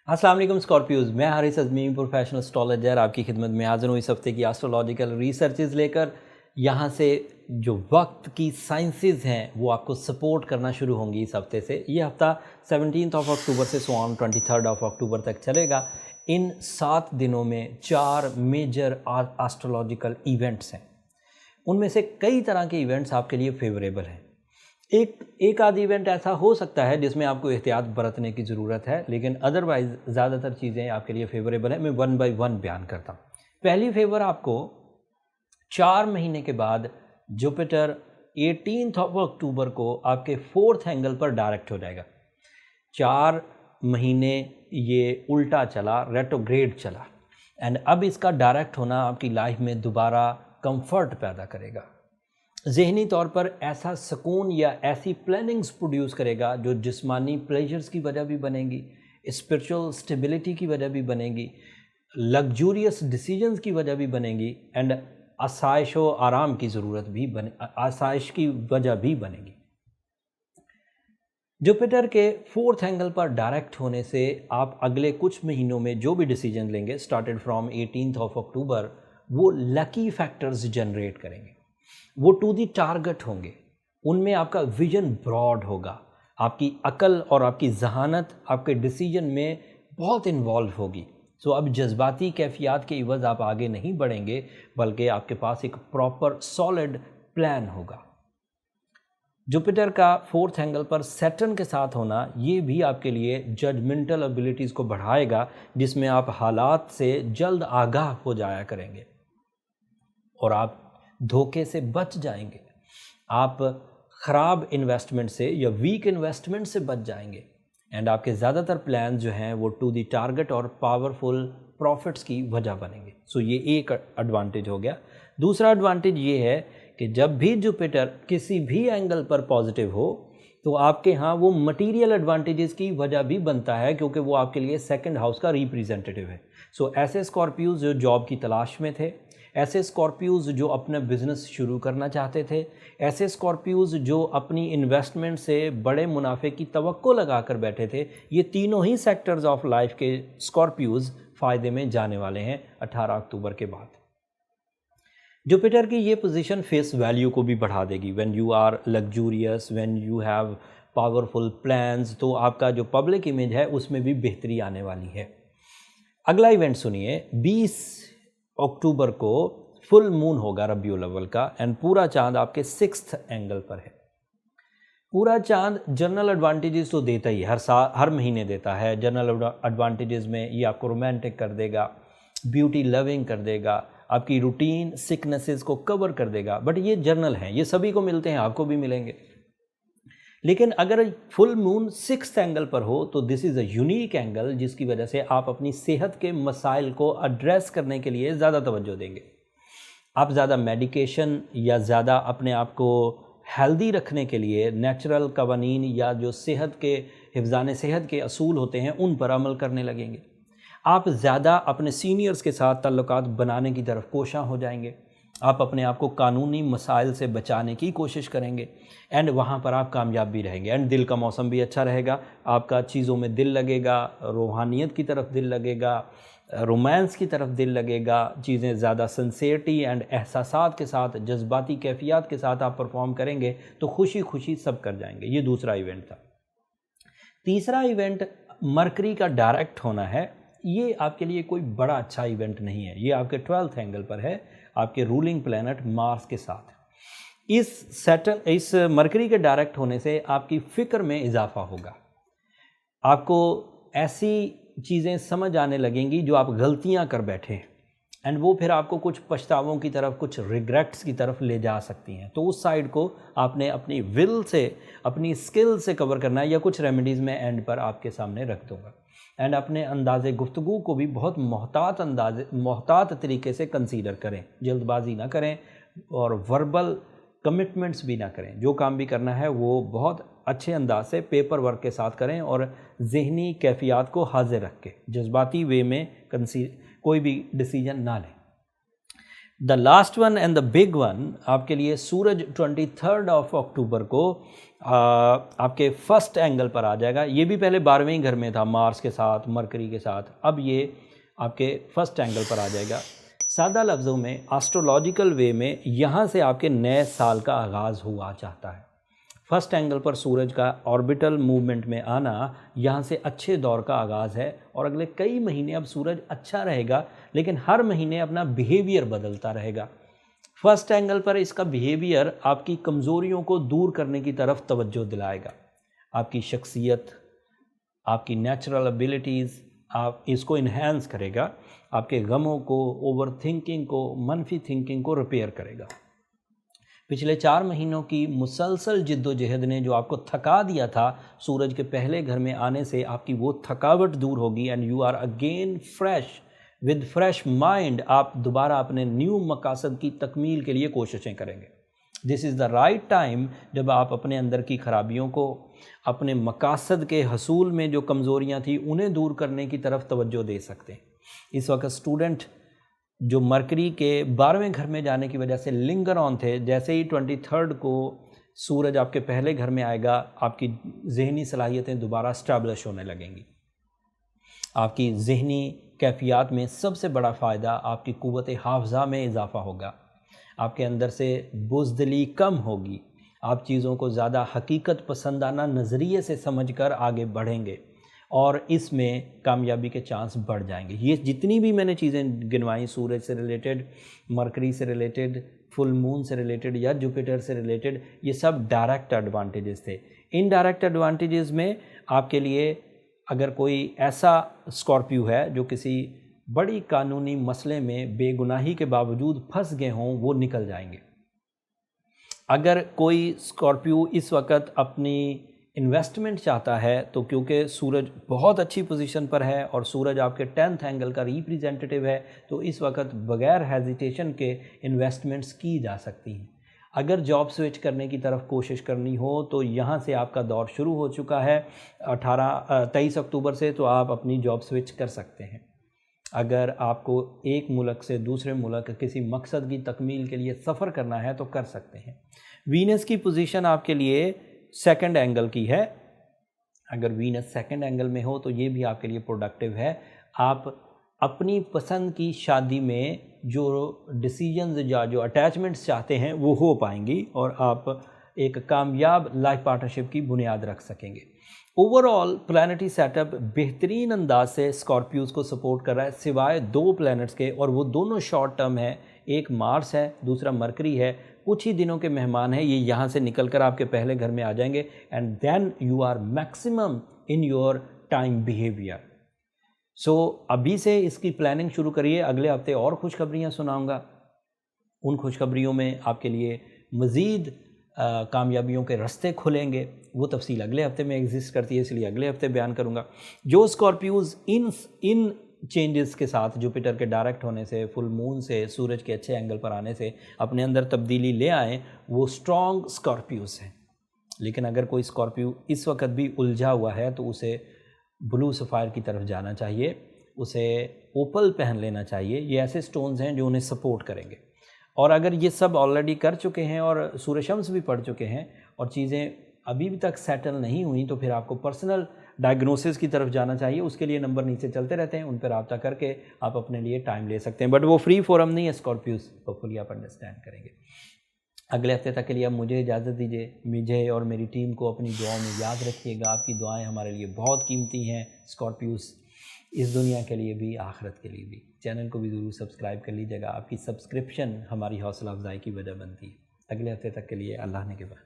अस्सलाम वालेकुम स्कॉर्पियोज, मैं हारिस अज़मी प्रोफेशनल एस्ट्रोलॉजर आपकी खिदमत में हाज़िर हूँ इस हफ्ते की एस्ट्रोलॉजिकल रिसर्चेज लेकर। यहाँ से जो वक्त की साइंसेज हैं वो आपको सपोर्ट करना शुरू होंगी इस हफ्ते से। ये हफ्ता 17 अक्टूबर से 23 अक्टूबर तक चलेगा। इन 7 दिनों में 4 मेजर एस्ट्रोलॉजिकल इवेंट्स हैं। उनमें से कई तरह के इवेंट्स आपके लिए फेवरेबल हैं। एक आध इवेंट ऐसा हो सकता है जिसमें आपको एहतियात बरतने की ज़रूरत है, लेकिन अदरवाइज़ ज़्यादातर चीज़ें आपके लिए फेवरेबल है। मैं 1 बाय 1 बयान करता हूँ। पहली फेवर आपको 4 महीने के बाद जुपिटर 18 अक्टूबर को आपके 4th एंगल पर डायरेक्ट हो जाएगा। 4 महीने ये उल्टा चला, रेट्रोग्रेड चला, एंड अब इसका डायरेक्ट होना आपकी लाइफ में दोबारा कंफर्ट पैदा करेगा। ज़हनी तौर पर ऐसा सुकून या ऐसी प्लानिंग्स प्रोड्यूस करेगा जो जिस्मानी प्लेजर्स की वजह भी बनेगी, स्पिरिचुअल स्टेबिलिटी की वजह भी बनेगी, लग्जूरियस डिसीजंस की वजह भी बनेगी, एंड आसाइश व आराम की ज़रूरत भी आसाइश की वजह भी बनेगी। जुपिटर के 4th एंगल पर डायरेक्ट होने से आप अगले कुछ महीनों में जो भी डिसीजन लेंगे स्टार्टेड फ्रॉम 18 अक्टूबर, वो लकी फैक्टर्स जनरेट करेंगे, वो टू दी टारगेट होंगे, उनमें आपका विजन ब्रॉड होगा, आपकी अकल और आपकी जहानत आपके डिसीजन में बहुत इन्वॉल्व होगी। सो अब जज्बाती कैफियत के इवज़ आप आगे नहीं बढ़ेंगे, बल्कि आपके पास एक प्रॉपर सॉलिड प्लान होगा। जुपिटर का 4th एंगल पर सैटर्न के साथ होना ये भी आपके लिए जजमेंटल एबिलिटीज़ को बढ़ाएगा, जिसमें आप हालात से जल्द आगाह हो जाया करेंगे और आप धोखे से बच जाएंगे। आप ख़राब इन्वेस्टमेंट से या वीक इन्वेस्टमेंट से बच जाएंगे, एंड आपके ज़्यादातर प्लान जो हैं वो टू दी टारगेट और पावरफुल प्रॉफिट्स की वजह बनेंगे। सो ये एक एडवांटेज हो गया। दूसरा एडवांटेज ये है कि जब भी जुपिटर किसी भी एंगल पर पॉजिटिव हो तो आपके यहाँ वो मटीरियल एडवांटेजेस की वजह भी बनता है, क्योंकि वो आपके लिए 2nd हाउस का रिप्रेजेंटेटिव है। सो ऐसे स्कॉर्पियोज जो जॉब की तलाश में थे, ऐसे स्कॉर्पियोज जो अपना बिज़नेस शुरू करना चाहते थे, ऐसे स्कॉर्पियोज जो अपनी इन्वेस्टमेंट से बड़े मुनाफे की तवक्को लगा कर बैठे थे, ये तीनों ही सेक्टर्स ऑफ लाइफ के स्कॉर्पियोज फ़ायदे में जाने वाले हैं 18 अक्टूबर के बाद। जुपिटर की ये पोजीशन फेस वैल्यू को भी बढ़ा देगी। When you are luxurious, when you have powerful plans, तो आपका जो पब्लिक इमेज है उसमें भी बेहतरी आने वाली है। अगला इवेंट सुनिए। 20 अक्टूबर को फुल मून होगा रबीउल अव्वल का, एंड पूरा चांद आपके 6th एंगल पर है। पूरा चांद जनरल एडवांटेजेस तो देता ही हर महीने देता है। जनरल एडवांटेजेस में ये आपको रोमांटिक कर देगा, ब्यूटी लविंग कर देगा, आपकी रूटीन सिकनेसेस को कवर कर देगा, बट ये जनरल हैं, ये सभी को मिलते हैं, आपको भी मिलेंगे। लेकिन अगर फुल मून 6th एंगल पर हो तो this is a unique angle, जिसकी वजह से आप अपनी सेहत के मसाइल को एड्रेस करने के लिए ज़्यादा तवज्जो देंगे। आप ज़्यादा मेडिकेशन या ज़्यादा अपने आप को हेल्दी रखने के लिए नेचुरल कवानीन या जो सेहत के हिफ्ज़ान सेहत के असूल होते हैं उन पर अमल करने लगेंगे। आप ज़्यादा अपने सीनियर्स के साथ ताल्लुकात बनाने की तरफ कोशां हो जाएंगे। आप अपने आप को कानूनी मसाइल से बचाने की कोशिश करेंगे, एंड वहाँ पर आप कामयाब भी रहेंगे। एंड दिल का मौसम भी अच्छा रहेगा, आपका चीज़ों में दिल लगेगा, रूहानियत की तरफ दिल लगेगा, रोमांस की तरफ दिल लगेगा, चीज़ें ज़्यादा सिंसियरिटी एंड एहसासात के साथ, जज्बाती कैफियत के साथ आप परफॉर्म करेंगे तो खुशी खुशी सब कर जाएंगे। ये दूसरा इवेंट था। तीसरा इवेंट मरकरी का डायरेक्ट होना है। ये आपके लिए कोई बड़ा अच्छा इवेंट नहीं है, ये आपके 12th एंगल पर है, आपके रूलिंग प्लैनेट मार्स के साथ। इस मरकरी के डायरेक्ट होने से आपकी फ़िक्र में इजाफा होगा। आपको ऐसी चीज़ें समझ आने लगेंगी जो आप गलतियां कर बैठे, एंड वो फिर आपको कुछ पछतावों की तरफ, कुछ रिग्रेट्स की तरफ ले जा सकती हैं। तो उस साइड को आपने अपनी विल से, अपनी स्किल से कवर करना है, या कुछ रेमेडीज़ में एंड पर आपके सामने रख दूँगा। एंड अपने अंदाज़े गुफ्तगू को भी बहुत मोहतात तरीके से कंसीडर करें, जल्दबाजी ना करें और वर्बल कमिटमेंट्स भी ना करें। जो काम भी करना है वो बहुत अच्छे अंदाज से पेपर वर्क के साथ करें और ज़हनी कैफियत को हाजिर रख के जज्बाती वे में कोई भी डिसीजन ना लें। The last one and the big one آپ کے لیے سورج 23 اکتوبر کو آپ کے فرسٹ اینگل پر آ جائے گا. یہ بھی پہلے 12ویں گھر میں تھا مارس کے ساتھ مرکری کے ساتھ, اب یہ آپ کے فرسٹ اینگل پر آ جائے گا. سادہ لفظوں میں آسٹرولوجیکل وے میں یہاں سے آپ کے نئے سال کا آغاز ہوا چاہتا ہے. فرسٹ اینگل پر سورج کا آربیٹل موومنٹ میں آنا یہاں سے اچھے دور کا آغاز ہے, اور اگلے کئی مہینے اب سورج اچھا رہے گا, لیکن ہر مہینے اپنا بیہیویئر بدلتا رہے گا. فرسٹ اینگل پر اس کا بیہیویئر آپ کی کمزوریوں کو دور کرنے کی طرف توجہ دلائے گا. آپ کی شخصیت, آپ کی نیچرل ابیلٹیز, آپ اس کو انہینس کرے گا. آپ کے غموں کو, اوور تھنکنگ کو, منفی تھنکنگ کو ریپیئر کرے گا. پچھلے 4 مہینوں کی مسلسل جد و جہد نے جو آپ کو تھکا دیا تھا, سورج کے پہلے گھر میں آنے سے آپ کی وہ تھکاوٹ دور ہوگی, and you are again fresh with fresh mind. آپ دوبارہ اپنے نیو مقاصد کی تکمیل کے لیے کوششیں کریں گے. دس از دا رائٹ ٹائم جب آپ اپنے اندر کی خرابیوں کو, اپنے مقاصد کے حصول میں جو کمزوریاں تھیں انہیں دور کرنے کی طرف توجہ دے سکتے ہیں. اس وقت اسٹوڈنٹ جو مرکری کے 12ویں گھر میں جانے کی وجہ سے لنگر آن تھے, جیسے ہی 23 کو سورج آپ کے پہلے گھر میں آئے گا, آپ کی ذہنی صلاحیتیں دوبارہ اسٹیبلش ہونے لگیں گی. آپ کی ذہنی کیفیات میں سب سے بڑا فائدہ آپ کی قوت حافظہ میں اضافہ ہوگا. آپ کے اندر سے بزدلی کم ہوگی. آپ چیزوں کو زیادہ حقیقت پسندانہ نظریے سے سمجھ کر آگے بڑھیں گے, اور اس میں کامیابی کے چانس بڑھ جائیں گے. یہ جتنی بھی میں نے چیزیں گنوائیں, سورج سے ریلیٹڈ, مرکری سے ریلیٹڈ, فل مون سے ریلیٹڈ یا جوپیٹر سے ریلیٹڈ, یہ سب ڈائریکٹ ایڈوانٹیجز تھے. ان ڈائریکٹ ایڈوانٹیجز میں آپ کے لیے اگر کوئی ایسا اسکارپیو ہے جو کسی بڑی قانونی مسئلے میں بے گناہی کے باوجود پھنس گئے ہوں, وہ نکل جائیں گے. اگر کوئی اسکارپیو اس وقت اپنی انویسٹمنٹ چاہتا ہے, تو کیونکہ سورج بہت اچھی پوزیشن پر ہے اور سورج آپ کے 10th اینگل کا ریپریزنٹیٹیو ہے, تو اس وقت بغیر ہیزیٹیشن کے انویسٹمنٹس کی جا سکتی ہیں. اگر جاب سوئچ کرنے کی طرف کوشش کرنی ہو تو یہاں سے آپ کا دور شروع ہو چکا ہے 23 اکتوبر سے, تو آپ اپنی جاب سوئچ کر سکتے ہیں. اگر آپ کو ایک ملک سے دوسرے ملک کسی مقصد کی تکمیل کے لیے سفر کرنا ہے تو کر سکتے ہیں. وینس کی پوزیشن آپ کے لیے 2nd اینگل کی ہے. اگر وینس 2nd اینگل میں ہو تو یہ بھی آپ کے لیے پروڈکٹیو ہے. آپ اپنی پسند کی شادی میں جو ڈیسیجنز یا جو اٹیچمنٹس چاہتے ہیں وہ ہو پائیں گی, اور آپ ایک کامیاب لائف پارٹنرشپ کی بنیاد رکھ سکیں گے. اوور آل پلانٹی سیٹ اپ بہترین انداز سے اسکارپیوز کو سپورٹ کر رہا ہے, سوائے 2 پلانٹس کے, اور وہ دونوں شارٹ ٹرم ہیں. ایک مارس ہے, دوسرا مرکری ہے. کچھ ہی دنوں کے مہمان ہیں, یہ یہاں سے نکل کر آپ کے پہلے گھر میں آ جائیں گے, and then you are maximum in your time behaviour. So ابھی سے اس کی پلاننگ شروع کریے. اگلے ہفتے اور خوشخبریاں سناؤں گا. ان خوشخبریوں میں آپ کے لیے مزید کامیابیوں کے رستے کھلیں گے. وہ تفصیل اگلے ہفتے میں ایگزسٹ کرتی ہے, اس لیے اگلے ہفتے بیان کروں گا. جو اسکارپیوز ان چینجز کے ساتھ, جوپیٹر کے ڈائریکٹ ہونے سے, فل مون سے, سورج کے اچھے اینگل پر آنے سے اپنے اندر تبدیلی لے آئیں, وہ اسٹرانگ اسکارپیوز ہیں. لیکن اگر کوئی اسکارپیو اس وقت بھی الجھا ہوا ہے تو اسے بلو سفائر کی طرف جانا چاہیے, اسے اوپل پہن لینا چاہیے. یہ ایسے سٹونز ہیں جو انہیں سپورٹ کریں گے. اور اگر یہ سب آلریڈی کر چکے ہیں اور سورہ شمس بھی پڑھ چکے ہیں اور چیزیں ابھی بھی تک سیٹل نہیں ہوئیں, تو پھر آپ کو پرسنل ڈائگنوسس کی طرف جانا چاہیے. اس کے لیے نمبر نیچے چلتے رہتے ہیں, ان پہ رابطہ کر کے آپ اپنے لیے ٹائم لے سکتے ہیں. بٹ وہ فری فورم نہیں ہے اسکارپیوز, ہوپفلی آپ انڈرسٹینڈ کریں گے. اگلے ہفتے تک کے لیے اب مجھے اجازت دیجیے. مجھے اور میری ٹیم کو اپنی دعاؤں میں یاد رکھیے گا. آپ کی دعائیں ہمارے لیے بہت قیمتی ہیں. اسکارپیوز اس دنیا کے لیے بھی, آخرت کے لیے بھی. چینل کو بھی ضرور سبسکرائب کر لیجیے گا. آپ کی سبسکرپشن ہماری حوصلہ افزائی کی وجہ بنتی ہے. اگلے ہفتے تک کے لیے اللہ نے کے بعد.